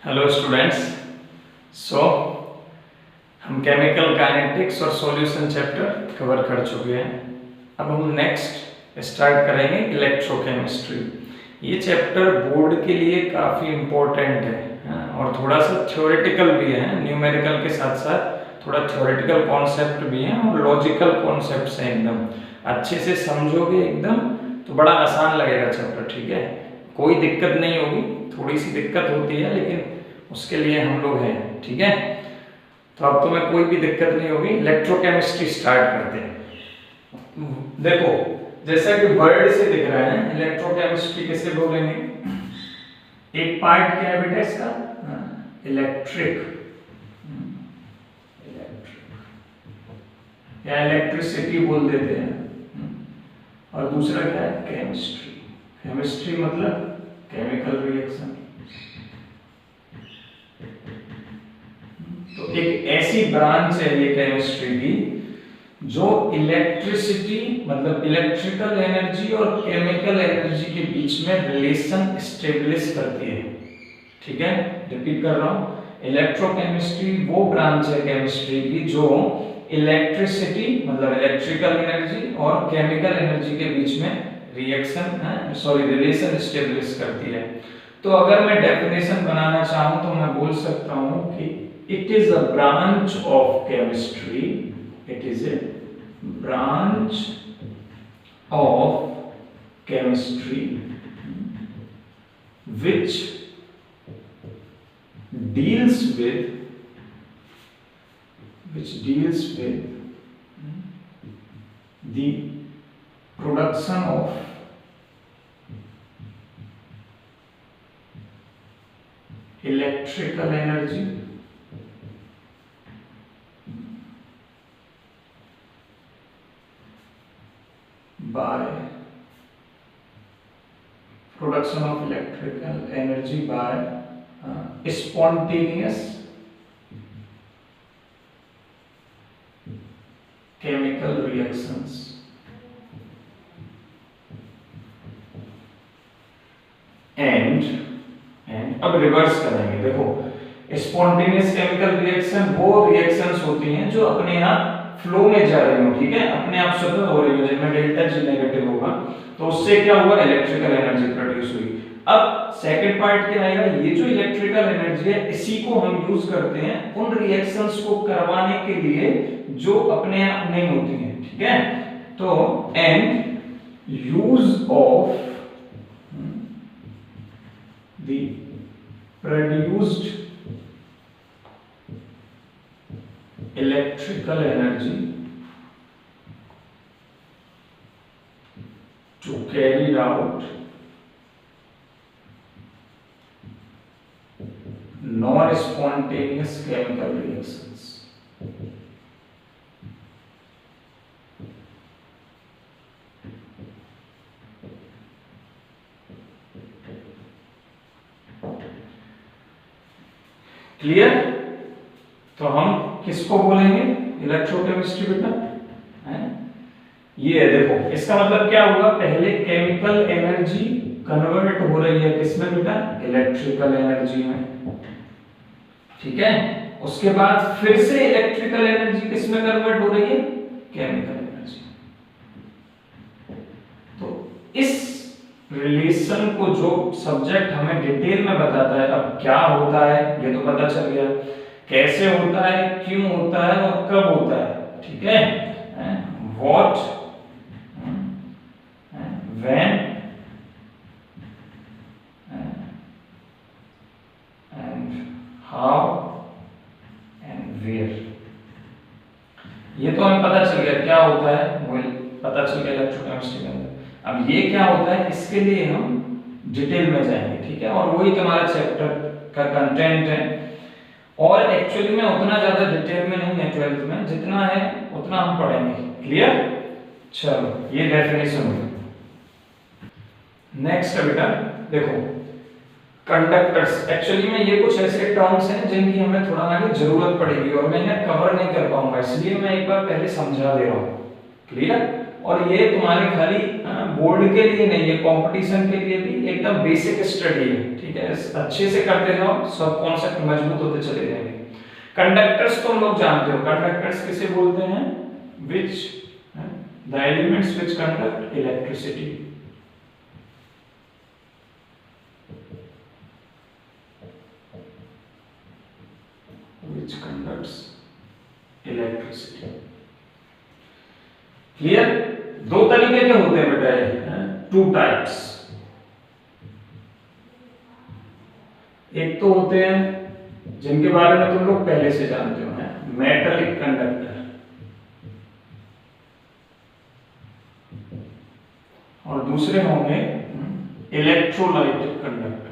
Hello students. So हम chemical kinetics और solution chapter cover कर चुके हैं। अब हम नेक्स्ट स्टार्ट करेंगे इलेक्ट्रोकेमिस्ट्री। ये चैप्टर बोर्ड के लिए काफ़ी इम्पोर्टेंट है और थोड़ा सा थ्योरेटिकल भी है। न्यूमेरिकल के साथ साथ थोड़ा थ्योरेटिकल कॉन्सेप्ट भी है और लॉजिकल कॉन्सेप्ट्स हैं। एकदम अच्छे से समझोगे एकदम तो बड़ा आसान लगेगा चैप्टर। ठीक है, कोई दिक्कत नहीं होगी। थोड़ी सी दिक्कत होती है लेकिन उसके लिए हम लोग हैं। ठीक है, तो अब तुम्हें कोई भी दिक्कत नहीं होगी। इलेक्ट्रोकेमिस्ट्री स्टार्ट करते हैं। देखो जैसा कि वर्ड से दिख रहा है इलेक्ट्रोकेमिस्ट्री कैसे बोलेंगे। एक पार्ट क्या है बेटा इसका, इलेक्ट्रिक या इलेक्ट्रिसिटी बोल देते हैं। और दूसरा क्या है, केमिस्ट्री। केमिस्ट्री मतलब केमिकल रिएक्शन। तो एक ऐसी ब्रांच है ये केमिस्ट्री की जो इलेक्ट्रिसिटी मतलब इलेक्ट्रिकल एनर्जी और केमिकल एनर्जी के बीच में रिलेशन स्टेब्लिश करती है। ठीक है, रिपीट कर रहा हूं, इलेक्ट्रोकेमिस्ट्री वो ब्रांच है केमिस्ट्री की जो इलेक्ट्रिसिटी मतलब इलेक्ट्रिकल एनर्जी और केमिकल एनर्जी के बीच में रिलेशन स्टेब्लिश करती है। तो अगर मैं डेफिनेशन बनाना चाहूं तो मैं बोल सकता हूं कि it is a branch of chemistry, it is a branch of chemistry which deals with the production of electrical energy by production of electrical energy by spontaneous chemical reactions and अब reverse करेंगे। देखो spontaneous chemical reaction वो reactions होती हैं जो अपने आप flow में जा रही हो। ठीक है, अपने आप स्वतः हो रही हो। जिनमें डेल्टा जी नेगेटिव होगा तो उससे क्या हुआ, इलेक्ट्रिकल एनर्जी प्रोड्यूस हुई। अब सेकंड पार्ट क्या आएगा, ये जो इलेक्ट्रिकल एनर्जी है इसी को हम यूज करते हैं उन रिएक्शंस को करवाने के लिए जो अपने आप नहीं होती हैं। ठीक है, तो and use of the produced electrical energy to carry out non-spontaneous chemical reactions. Clear? तो हम किसको बोलेंगे इलेक्ट्रोकेमिस्ट्री बेटा है? ये है। देखो इसका मतलब क्या होगा, पहले केमिकल एनर्जी कन्वर्ट हो रही है किसमें बेटा, इलेक्ट्रिकल एनर्जी में। ठीक है, उसके बाद फिर से इलेक्ट्रिकल एनर्जी किसमें कन्वर्ट हो रही है, केमिकल एनर्जी। तो इस रिलेशन को जो सब्जेक्ट हमें डिटेल में बताता है, अब क्या होता है ये तो पता चल गया, कैसे होता है, क्यों होता है और कब होता है। ठीक है, what, when and how and where, ये तो हमें पता चल गया क्या होता है, वो पता चल गया इलेक्ट्रोकेमिस्ट्री के अंदर। अब ये क्या होता है इसके लिए हम डिटेल में जाएंगे। ठीक है, और वही तुम्हारा चैप्टर का कंटेंट है। और एक्चुअली में उतना ज्यादा डिटेल में नहीं है 12th में, जितना है उतना हम पढ़ेंगे। क्लियर? चलो ये डेफिनेशन हुई। नेक्स्ट है बेटा, देखो कंडक्टर्स। एक्चुअली में ये कुछ ऐसे टर्म्स हैं जिनकी हमें थोड़ा आगे जरूरत पड़ेगी और मैं इन्हें कवर नहीं कर पाऊंगा, इसलिए मैं एक बार पहले समझा दे रहा हूँ। क्लियर? और ये तुम्हारे खाली बोर्ड के लिए नहीं है, कंपटीशन के लिए भी एकदम बेसिक स्टडी है। ठीक ठीक है, अच्छे से करते जाओ, सब कॉन्सेप्ट मजबूत होते चले जाएंगे। कंडक्टर्स तुम लोग जानते हो, कंडक्टर्स किसे बोलते हैं, which the elements which conduct electricity. which conducts electricity। Clear? दो तरीके के होते हैं बेटा ये, टू टाइप्स। एक तो होते हैं जिनके बारे में तुम लोग पहले से जानते हो, मेटलिक कंडक्टर, और दूसरे होंगे इलेक्ट्रोलाइटिक कंडक्टर।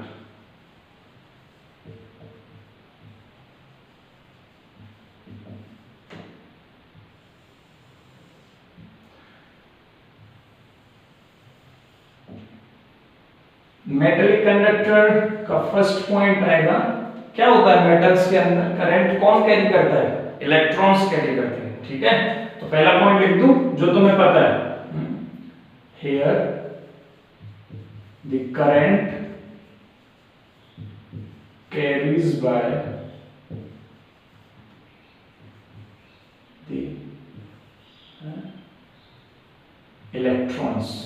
मेटलिक कंडक्टर का फर्स्ट पॉइंट आएगा, क्या होता है मेटल्स के अंदर करंट कौन कैरी करता है, इलेक्ट्रॉन्स कैरी करते हैं, ठीक है। तो पहला पॉइंट लिख दूं जो तुम्हें पता है, here the current carries by the electrons,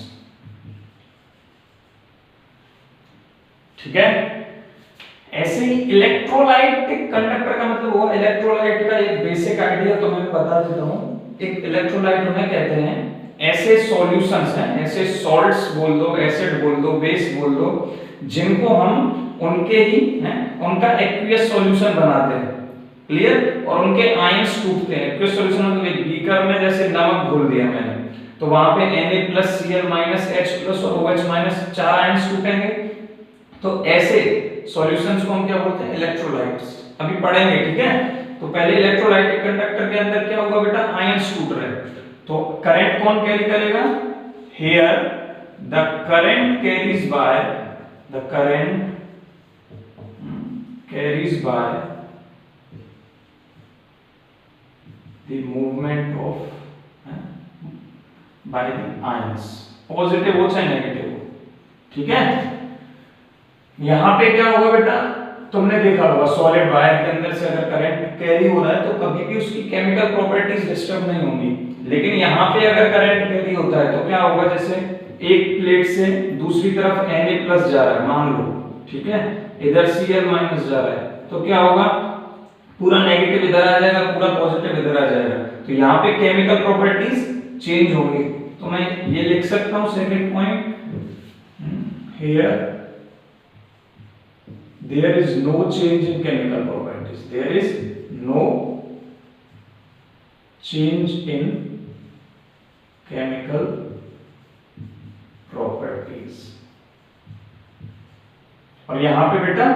ठीक है। ऐसे ही इलेक्ट्रोलाइटिक कंडक्टर का मतलब हुआ, इलेक्ट्रोलाइट का एक बेसिक आइडिया तो मैं बता देता हूं। एक इलेक्ट्रोलाइट उन्हें कहते हैं ऐसे सॉल्यूशंस हैं, ऐसे सॉल्ट्स बोल दो, एसिड बोल दो, बेस बोल दो, जिनको हम उनके ही उनका एक्वियस सॉल्यूशन बनाते हैं, क्लियर, और उनके आयंस टूटते हैं। एक्वियस सॉल्यूशन मतलब एक बीकर में जैसे नमक घोल दिया मैंने, तो वहां पे Na+Cl- H+ और OH- 4 आयंस टूटेंगे। तो ऐसे सॉल्यूशंस को हम क्या बोलते हैं, इलेक्ट्रोलाइट्स। अभी पढ़ेंगे, ठीक है। तो पहले इलेक्ट्रोलाइटिक कंडक्टर के अंदर क्या होगा बेटा, आयंस टूट रहे हैं, तो करंट कौन कैरी करेगा, here the current carries by the movement of by the ions, positive हो चाहे नेगेटिव हो, ठीक है। यहां पे क्या होगा बेटा, तुमने देखा होगा सॉलिड वायर के अंदर से अगर करंट कैरी हो रहा है तो कभी भी उसकी केमिकल प्रॉपर्टीज डिस्टर्ब नहीं होंगी। लेकिन यहाँ पे अगर करंट कैरी होता है तो क्या होगा, जैसे एक प्लेट से दूसरी तरफ Na+ जा रहा है मान लो, ठीक है, इधर Cl- जा रहा है, तो क्या होगा, पूरा नेगेटिव इधर आ जाएगा, पूरा पॉजिटिव इधर आ जाएगा, तो यहाँ पे केमिकल प्रॉपर्टीज चेंज होंगी। तो मैं ये लिख सकता हूँ second point, here there is no change in chemical properties, there is no change in chemical properties। और यहां पे बेटा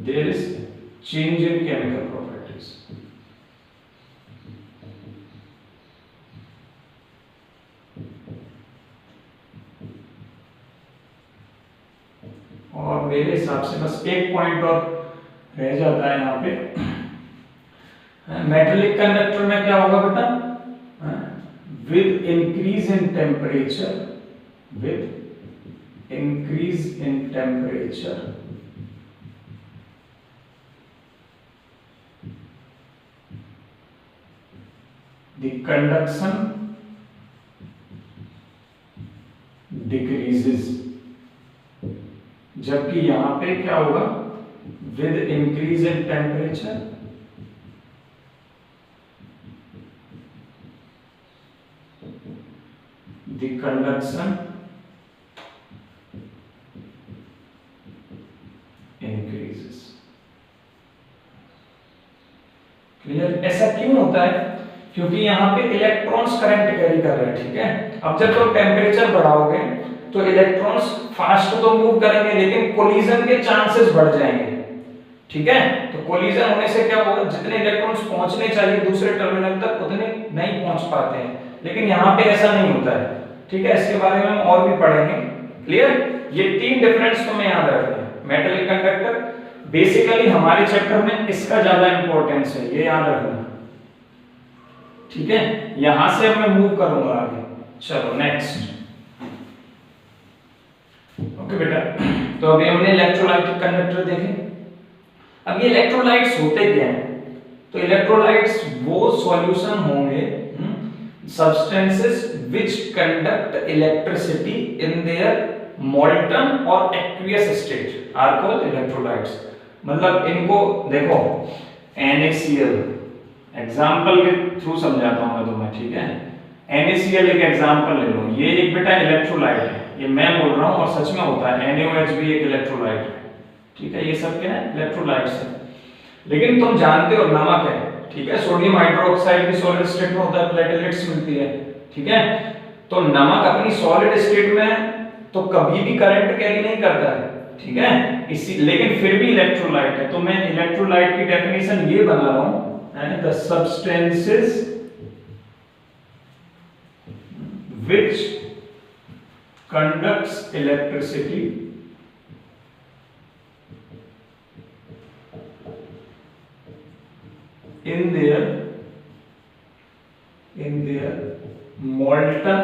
there is change in chemical properties। और मेरे हिसाब से बस एक पॉइंट और रह जाता है यहाँ पे, मेटलिक कंडक्टर में क्या होगा बेटा, with increase in temperature the conduction decreases, जबकि यहां पे क्या होगा, with increase in temperature the conduction increases. Clear? ऐसा क्यों होता है, क्योंकि यहां पे इलेक्ट्रॉन्स करंट कैरी कर रहे हैं, ठीक है। अब जब तुम टेम्परेचर बढ़ाओगे तो इलेक्ट्रॉन्स फास्ट तो मूव करेंगे, लेकिन कोलिजन के चांसेस बढ़ जाएंगे, ठीक है। तो कोलिजन होने से क्या होगा, जितने इलेक्ट्रॉन्स पहुंचने चाहिए दूसरे टर्मिनल तक उतने नहीं पहुंच पाते हैं, लेकिन यहाँ पे ऐसा नहीं होता है, ठीक है। इसके बारे में हम और भी पढ़ेंगे, क्लियर। ये तीन डिफरेंस तुम्हें याद रखना है। मेटलिक कंडक्टर बेसिकली हमारे चैप्टर में इसका ज्यादा इंपॉर्टेंस है, ये याद रखना, ठीक है। यहां से अब मैं मूव करूंगा आगे, चलो नेक्स्ट। ओके बेटा, तो अभी हमने इलेक्ट्रोलाइटिक कंडक्टर देखे। अब ये इलेक्ट्रोलाइट्स होते क्या हैं? तो इलेक्ट्रोलाइट्स वो सॉल्यूशन होंगे, substances which conduct electricity in their molten और aqueous state are called electrolytes. मतलब इनको देखो, NaCl एग्जांपल के थ्रू समझाता हूं मैं तुम्हें, ठीक है? NaCl एक एग्जांपल ले लो, ये एक बेटा इलेक्ट्रोलाइट है, ये मैं बोल रहा हूं और सच में होता है। NaOH भी एक इलेक्ट्रोलाइट है, ठीक है? ये सब क्या है? इलेक्ट्रोलाइट्स है। लेकिन तुम जानते हो नमक है, ठीक है? सोडियम हाइड्रोक्साइड भी सॉलिड स्टेट में होता है, प्लेटलेट्स मिलती है, ठीक है? तो नमक अपनी सॉलिड स्टेट में तो कभी भी करंट कैरी नहीं करता है, ठीक है? इसी लेकिन फिर भी इलेक्ट्रोलाइट है। तो मैं इलेक्ट्रोलाइट की डेफिनेशन ये बना रहा हूं, the substances which conducts electricity in their molten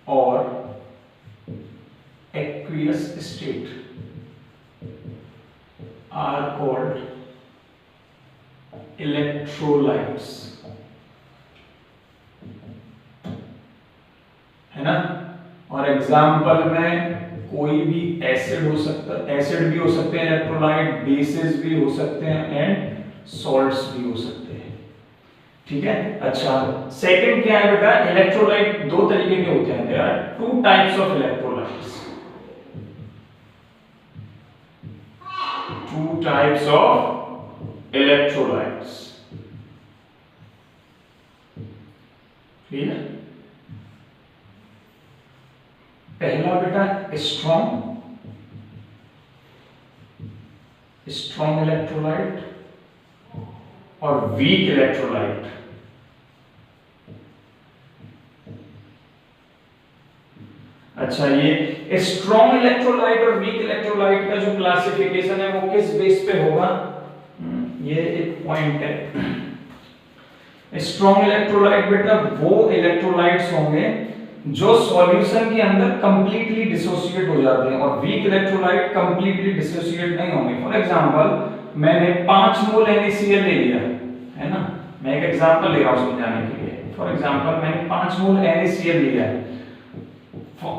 or aqueous state are called electrolytes, है ना? और एग्जाम्पल में कोई भी एसिड हो सकता है, एसिड भी हो सकते हैं इलेक्ट्रोलाइट, बेसिस भी हो सकते हैं एंड सॉल्ट्स भी हो सकते हैं, ठीक है? अच्छा, सेकंड क्या है बेटा? इलेक्ट्रोलाइट दो तरीके के होते हैं। There are two types of electrolytes, two types of electrolytes, clear? पहला बेटा स्ट्रॉन्ग इलेक्ट्रोलाइट और वीक इलेक्ट्रोलाइट। अच्छा, ये स्ट्रॉन्ग इलेक्ट्रोलाइट और वीक इलेक्ट्रोलाइट का जो क्लासिफिकेशन है वो किस बेस पे होगा? ये एक पॉइंट है। स्ट्रॉन्ग इलेक्ट्रोलाइट बेटा वो इलेक्ट्रोलाइट्स होंगे जो सॉल्यूशन के अंदर कंप्लीटली डिसोसिएट हो जाते हैं, और वीक इलेक्ट्रोलाइट कंप्लीटली डिसोसिएट नहीं होंगे। फॉर एग्जांपल मैंने 5 मोल NaCl ले लिया, है ना? मैं एक एग्जांपल ले रहा हूं समझाने के लिए। फॉर एग्जांपल मैंने 5 मोल NaCl लिया है,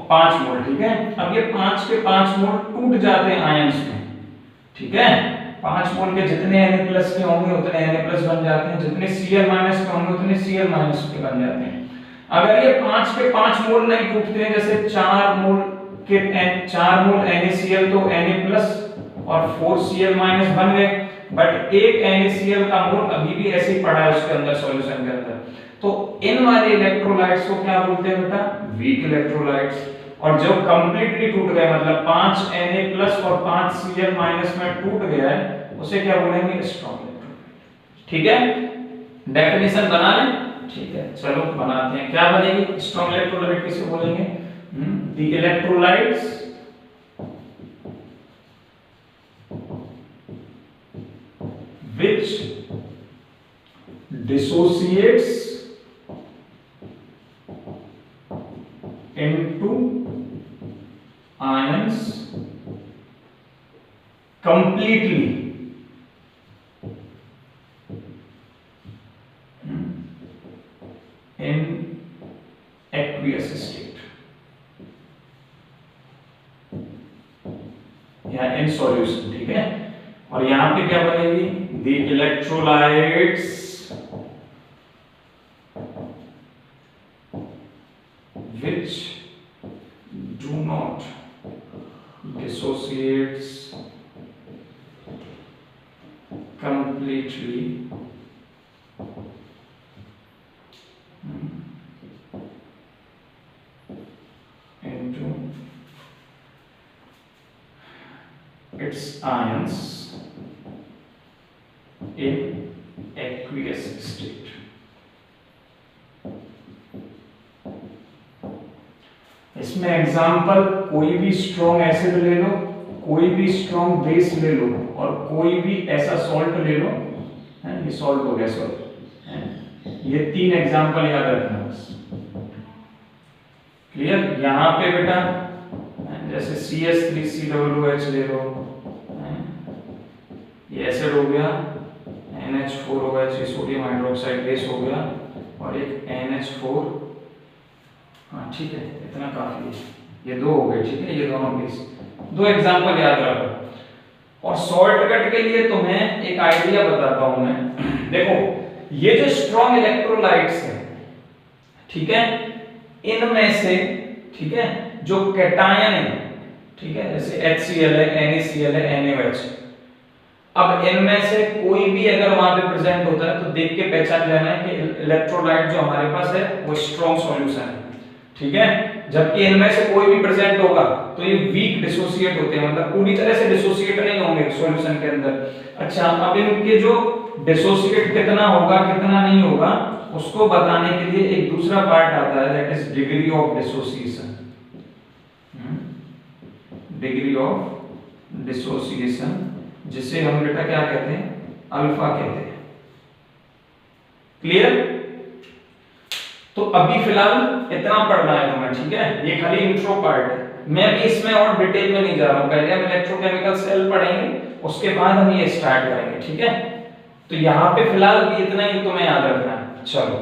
5 मोल, ठीक है? अब ये 5 के 5 मोल टूट जाते हैं आयंस में, ठीक है? 5 मोल के जितने Na+ के होंगे उतने Na+ बन जाते हैं, जितने Cl- के होंगे उतने Cl- के बन जाते हैं। अगर ये 5 के 5 मोल नहीं टूटते हैं, जैसे 4 मोल NaCl तो Na+ और 4 Cl- बन गए, बट एक NaCl का मोल अभी भी ऐसे ही पड़ा है उसके अंदर, सॉल्यूशन के अंदर। तो इन वाले इलेक्ट्रोलाइट्स को क्या बोलते हैं बेटा? Weak electrolytes. और जो कंप्लीटली टूट गए, मतलब 5 Na+ और 5 Cl- में टूट गया है, उसे क्या बोलेंगे? स्ट्रॉन्ग इलेक्ट्रोलाइट, ठीक है? डेफिनेशन बना लें, ठीक है? चलो बनाते हैं। क्या बनेगी स्ट्रॉन्ग इलेक्ट्रोलाइट? किसे बोलेंगे? The electrolytes which dissociates into ions completely in aqueous state या in solution, ठीक है? और यहां पे क्या बनेगी? The electrolytes which do not dissociates completely into its ions in aqueous state। इसमें एग्जांपल कोई भी स्ट्रॉन्ग एसिड ले लो, कोई भी स्ट्रॉन्ग बेस ले लो, और कोई भी ऐसा सॉल्ट ले लो, है? ये सॉल्ट हो गया, सॉल्ट। ये 3 एग्जांपल याद रखना बस, क्लियर? यहां पे बेटा जैसे CH3COOH ले लो, ये एसिड हो गया, NH4OH ये सोडियम हाइड्रोक्साइड बेस हो गया, और एक NH4, हाँ ठीक है इतना काफी है, ये दो हो गए, ठीक है ये दोनों बेस। दो एग्जांपल याद रखो। और शॉर्टकट के लिए तुम्हें एक आइडिया बताता हूं मैं। देखो ये जो स्ट्रॉन्ग इलेक्ट्रोलाइट्स है, ठीक है, इनमें से, ठीक है, जो कैटायन है, ठीक है, जैसे HCl है, NaCl है, NaOH, अब इनमें से कोई भी अगर वहां पे प्रेजेंट होता है तो देख के पहचान जाना है कि इलेक्ट्रोलाइट जो हमारे पास है वो स्ट्रॉन्ग सॉल्यूशन है, ठीक है। जबकि इनमें से कोई भी प्रेजेंट होगा तो ये वीक डिसोसिएट होते हैं, मतलब पूरी तरह से डिसोसिएट नहीं होंगे सॉल्यूशन के अंदर। अच्छा, अब इनके जो डिसोसिएट कितना होगा कितना नहीं होगा उसको बताने के लिए एक दूसरा पार्ट आता है, that is degree of dissociation. Degree of dissociation, जिसे हम बेटा क्या कहते हैं, अल्फा कहते हैं। क्लियर? तो अभी फिलहाल इतना पढ़ना है तुम्हें, ठीक है, ये खाली इंट्रो पार्ट है, मैं भी इसमें और डिटेल में नहीं जा रहा हूं। पहले हम इलेक्ट्रोकेमिकल सेल पढ़ेंगे, उसके बाद हम ये स्टार्ट करेंगे, ठीक है। तो यहाँ पे फिलहाल भी इतना ही तुम्हें याद रखना है। चलो।